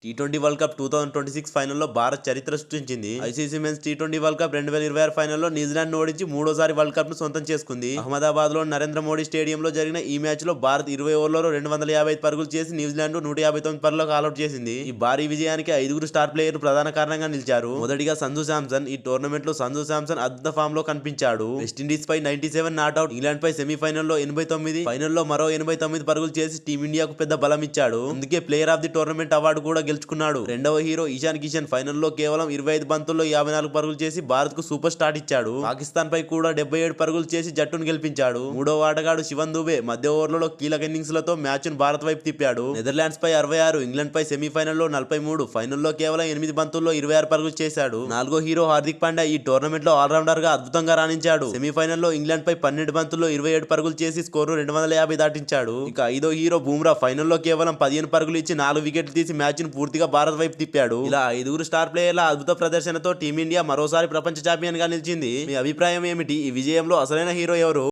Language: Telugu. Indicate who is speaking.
Speaker 1: టీ20 వరల్డ్ కప్ 2026 ఫైనల్లో భారత్ చరిత్ర సృష్టించింది. ఐసీసీ మెన్స్ టీ20 వరల్డ్ కప్ 2026 ఫైనల్లో న్యూజిలాండ్ ఓడించి మూడోసారి వరల్డ్ కప్ ను సొంతం చేసుకుంది. అహ్మదాబాద్ లో నరేంద్ర మోడీ స్టేడియంలో జరిగిన ఈ మ్యాచ్ లో భారత్ 20 ఓవర్లలో 255 పరుగులు చేసి న్యూజిలాండ్ 159 పరుగులకు ఆల్అౌట్ చేసింది. ఈ భారీ విజయానికి 5 స్టార్ ప్లేయర్లు ప్రధాన కారణంగా నిలిచారు. మొదటిగా సంజు శాంసన్. ఈ టోర్నమెంట్ లో సంజు శాంసన్ అద్భుత ఫామ్ లో కనిపించాడు. వెస్టిండీస్ పై 97 నాట్అవుట్, ఇంగ్లాండ్ పై సెమీఫైనల్లో 89, ఫైనల్లో మరో 89 పరుగులు చేసి టీమిండియాకు పెద్ద బలం ఇచ్చాడు. అందుకే player of the tournament award కూడా గెలుచుకున్నాడు. రెండవ హీరో ఇషాన్ కిషన్ ఫైనల్లో కేవలం 25 బంతుల్లో 54 పరుగులు చేసి భారత్ కు సూపర్ స్టార్ట్ ఇచ్చాడు. పాకిస్తాన్ పై కూడా 77 పరుగులు చేసి జట్టును గెలిపించాడు. మూడవ ఆటగాడు శివన్ దుబే మధ్య ఓవర్లలో కీలక ఇన్నింగ్స్ లతో మ్యాచ్ ను భారత్ వైపు తిప్పాడు. నెదర్లాండ్స్ పై 66, ఇంగ్లాండ్ పై సెమీఫైనల్లో 43, ఫైనల్లో కేవలం 8 బంతుల్లో 26 పరుగులు చేశాడు. నాలుగో హీరో హార్దిక్ పాండ్యా ఈ టోర్నమెంట్ లో ఆల్రౌండర్ గా అద్భుతంగా రాణించాడు. సెమీఫైనల్లో ఇంగ్లాండ్ పై 12 బంతుల్లో 27 పరుగులు చేసి స్కోరు 250 దాటించాడు. ఇక ఐదో హీరో బుమ్రా ఫైనల్లో కేవలం 15 పరుగులు ఇచ్చి 4 వికెట్లు తీసి మ్యాచ్ ను పూర్తిగా భారత్ వైపు తిప్పాడు. ఇలా 5 స్టార్ ప్లేయర్ల అద్భుత ప్రదర్శనతో టీమిండియా మరోసారి ప్రపంచ ఛాంపియన్ గా నిలిచింది. మీ అభిప్రాయం ఏమిటి? ఈ విజయంలో అసలైన హీరో ఎవరు?